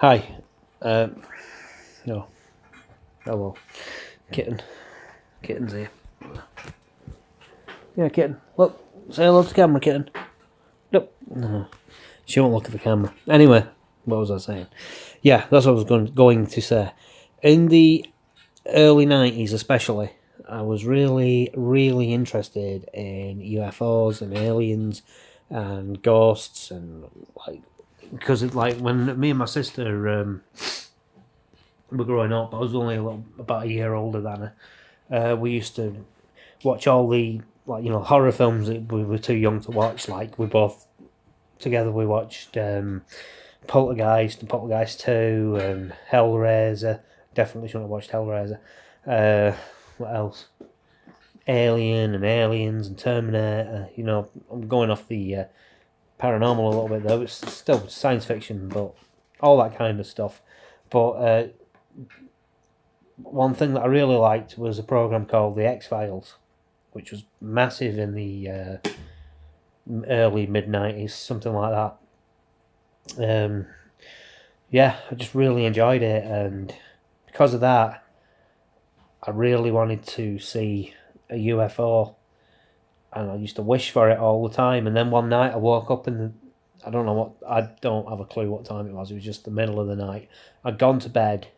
Hi. No. Hello. Kitten. Kitten's here. Yeah, kitten. Look. Say hello to the camera, kitten. Nope. No. She won't look at the camera. Anyway, what was I saying? Yeah, that's what I was going to say. In the early 90s especially, I was really, really interested in UFOs and aliens and ghosts and because when me and my sister were growing up, I was only about a year older than her. We used to watch all the horror films that we were too young to watch. Like we both together we watched Poltergeist and Poltergeist 2 and Hellraiser. Definitely shouldn't have watched Hellraiser. What else? Alien and Aliens and Terminator. I'm going off the paranormal a little bit though. It's still science fiction, but all that kind of stuff. But one thing that I really liked was a program called The X-Files, which was massive in the early mid-90s, something like that. Yeah, I just really enjoyed it, and because of that, I really wanted to see a UFO, and I used to wish for it all the time. And then one night I woke up and I don't have a clue what time it was just the middle of the night. I'd gone to bed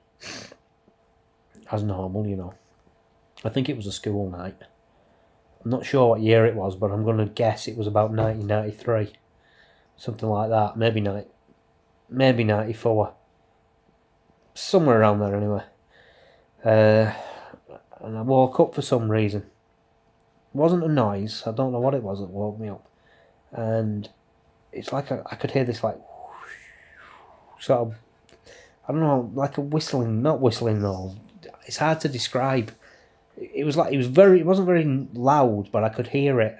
as normal, I think it was a school night. I'm not sure what year it was, but I'm going to guess it was about 1993. Something like that. Maybe 94. Somewhere around there anyway. And I woke up for some reason. It wasn't a noise. I don't know what it was that woke me up. And it's like I could hear this sort of, I don't know, like a whistling, not whistling though. It's hard to describe. It wasn't very loud, but I could hear it.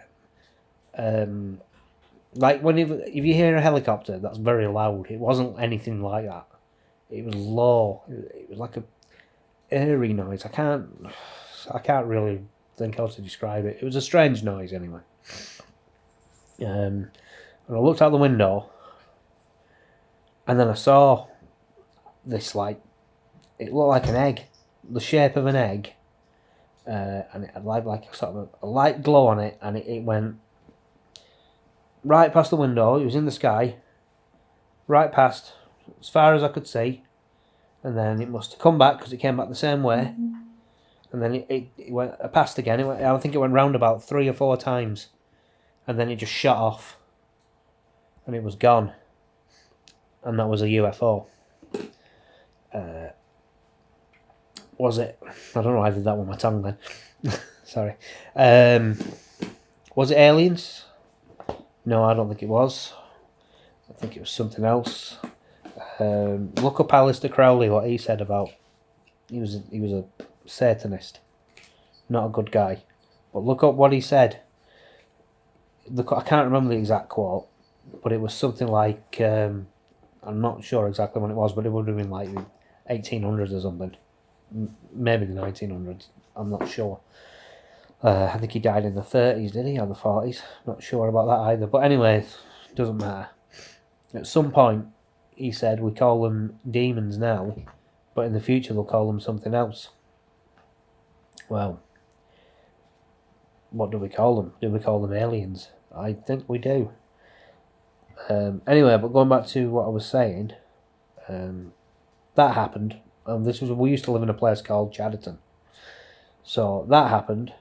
Like if you hear a helicopter, that's very loud. It wasn't anything like that. It was low. It was like a eerie noise. I can't really think how to describe it. It was a strange noise anyway. And I looked out the window, and then I saw this it looked like an egg, the shape of an egg, and it had like sort of a light glow on it, and it went right past the window. It was in the sky, right past, as far as I could see, and then it must have come back because it came back the same way, and then it went past again. I think it went round about 3 or 4 times, and then it just shut off, and it was gone, and that was a UFO. Was it? I don't know. I did that with my tongue then. Sorry. Was it aliens? No, I don't think it was. I think it was something else. Look up Aleister Crowley, what he said about. He was a Satanist, not a good guy. But look up what he said. I can't remember the exact quote, but it was something like, I'm not sure exactly when it was, but it would have been like the 1800s or something. Maybe the 1900s. I'm not sure. I think he died in the 30s, did he? Or the 40s? Not sure about that either. But anyway, it doesn't matter. At some point, he said, we call them demons now, but in the future they'll call them something else. Well, what do we call them? Do we call them aliens? I think we do. Anyway, but going back to what I was saying, that happened. We used to live in a place called Chadderton. So that happened.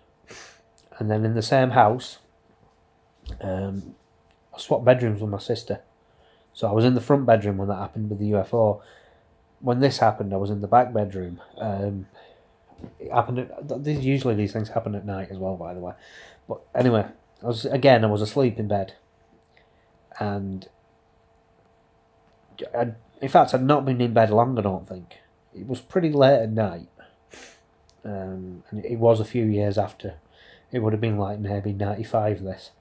And then in the same house, I swapped bedrooms with my sister. So I was in the front bedroom when that happened with the UFO. When this happened, I was in the back bedroom. It happened. Usually these things happen at night as well, by the way. But anyway, I was asleep in bed, and in fact, I'd not been in bed long. I don't think it was pretty late at night, and it was a few years after. It would have been like maybe 95. This,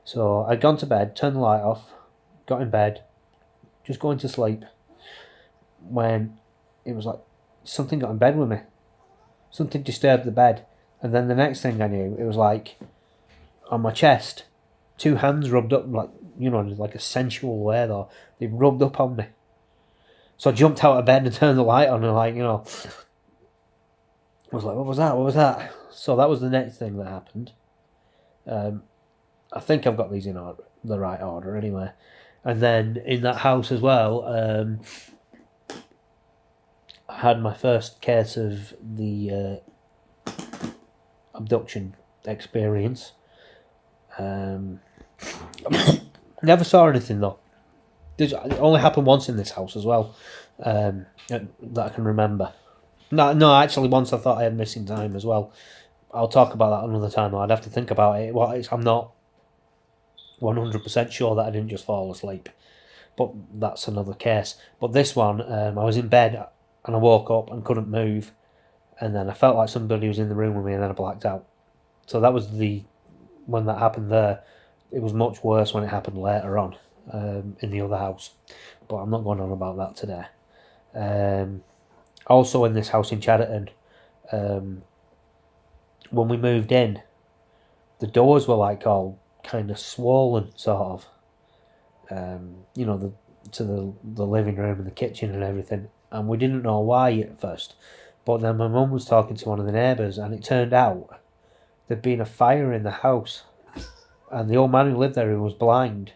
so I'd gone to bed, turned the light off, got in bed, just going to sleep, when it was like something got in bed with me. Something disturbed the bed, and then the next thing I knew, it was like on my chest, 2 hands rubbed up like a sensual way though. They rubbed up on me, So I jumped out of bed and turned the light on, and I was like, what was that? What was that? So that was the next thing that happened. I think I've got these in the right order anyway. And then in that house as well, I had my first case of the abduction experience. Never saw anything though. It only happened once in this house as well, that I can remember. No, actually, once I thought I had missing time as well. I'll talk about that another time. I'd have to think about it. I'm not 100% sure that I didn't just fall asleep, but that's another case. But this one, I was in bed and I woke up and couldn't move, and then I felt like somebody was in the room with me, and then I blacked out. So that was when that happened there. It was much worse when it happened later on in the other house, but I'm not going on about that today. Also in this house in Chadderton, when we moved in, the doors were like all kind of swollen, sort of. To the living room and the kitchen and everything, and we didn't know why at first. But then my mum was talking to one of the neighbours, and it turned out there'd been a fire in the house, and the old man who lived there, who was blind,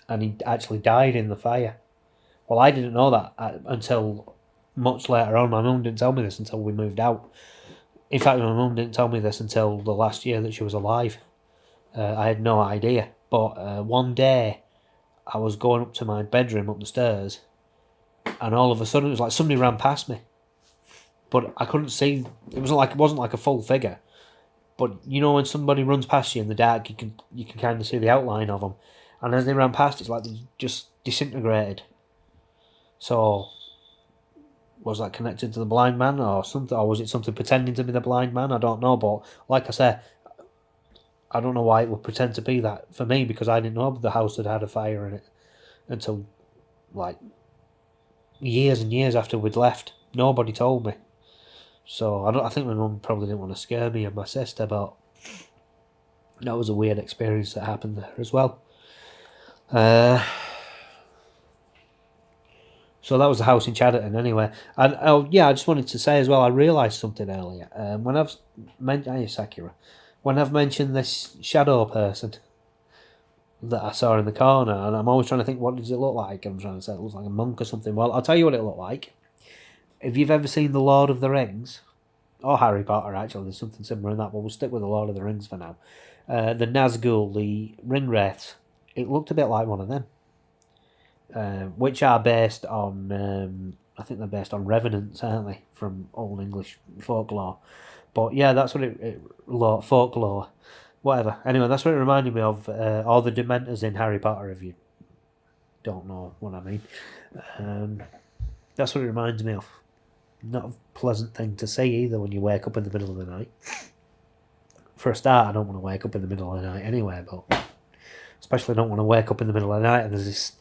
and he actually died in the fire. Well, I didn't know that until much later on. My mum didn't tell me this until we moved out. In fact, my mum didn't tell me this until the last year that she was alive. I had no idea. But one day, I was going up to my bedroom up the stairs, and all of a sudden it was like somebody ran past me. But I couldn't see. It wasn't like a full figure. But you know when somebody runs past you in the dark, you can kind of see the outline of them. And as they ran past, it's like they just disintegrated. So, was that connected to the blind man or something? Or was it something pretending to be the blind man? I don't know. But like I said, I don't know why it would pretend to be that for me, because I didn't know the house had a fire in it until like years and years after we'd left. Nobody told me. So I think my mum probably didn't want to scare me and my sister, but that was a weird experience that happened there as well. So that was the house in Chadderton anyway. And I just wanted to say as well, I realised something earlier. When I've mentioned this shadow person that I saw in the corner, and I'm always trying to think, what does it look like? I'm trying to say it looks like a monk or something. Well, I'll tell you what it looked like. If you've ever seen The Lord of the Rings, or Harry Potter, actually, there's something similar in that, but we'll stick with The Lord of the Rings for now. The Nazgul, the Ringwraiths, it looked a bit like one of them, which are based on, I think they're based on revenants, aren't they, from Old English folklore. But yeah, that's what folklore, whatever. Anyway, that's what it reminded me of, all the Dementors in Harry Potter, if you don't know what I mean. That's what it reminds me of. Not a pleasant thing to see either when you wake up in the middle of the night. For a start, I don't want to wake up in the middle of the night anyway, but especially don't want to wake up in the middle of the night and there's this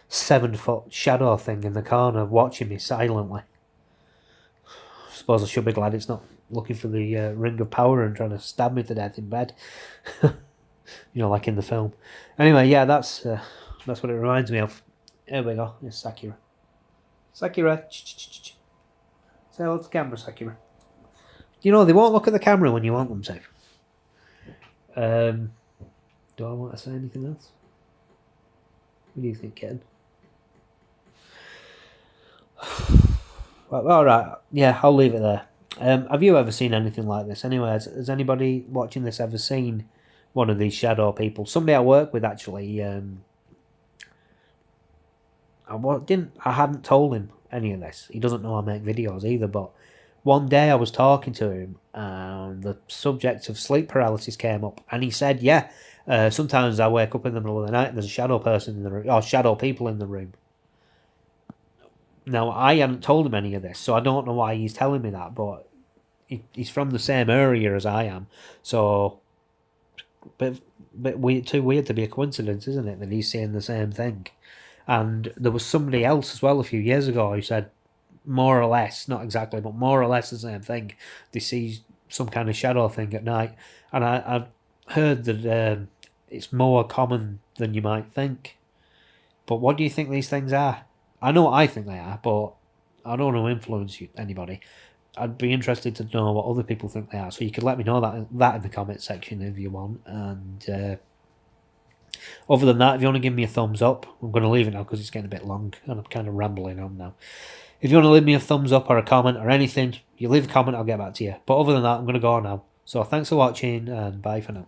7-foot shadow thing in the corner watching me silently. I suppose I should be glad it's not looking for the ring of power and trying to stab me to death in bed. Like in the film. Anyway, yeah, that's what it reminds me of. Here we go. It's Sakura. Sakura. Say hello to the camera, Sakura. They won't look at the camera when you want them to. Do I want to say anything else? What do you think, Ken? Well, alright, yeah, I'll leave it there. Have you ever seen anything like this? Anyway, has anybody watching this ever seen one of these shadow people? Somebody I work with, actually, I hadn't told him any of this. He doesn't know I make videos either, but one day I was talking to him and the subject of sleep paralysis came up, and he said, sometimes I wake up in the middle of the night and there's a shadow person in the room, or shadow people in the room. Now, I hadn't told him any of this, so I don't know why he's telling me that, but he's from the same area as I am, so but too weird to be a coincidence, isn't it, that he's saying the same thing. And there was somebody else as well a few years ago who said more or less, not exactly, but more or less the same thing. They see some kind of shadow thing at night. And I've heard that it's more common than you might think. But what do you think these things are? I know what I think they are, but I don't want to influence anybody. I'd be interested to know what other people think they are. So you could let me know that in the comment section if you want. And other than that, if you want to give me a thumbs up, I'm going to leave it now because it's getting a bit long and I'm kind of rambling on now. If you want to leave me a thumbs up or a comment or anything, you leave a comment, I'll get back to you. But other than that, I'm going to go on now. So thanks for watching and bye for now.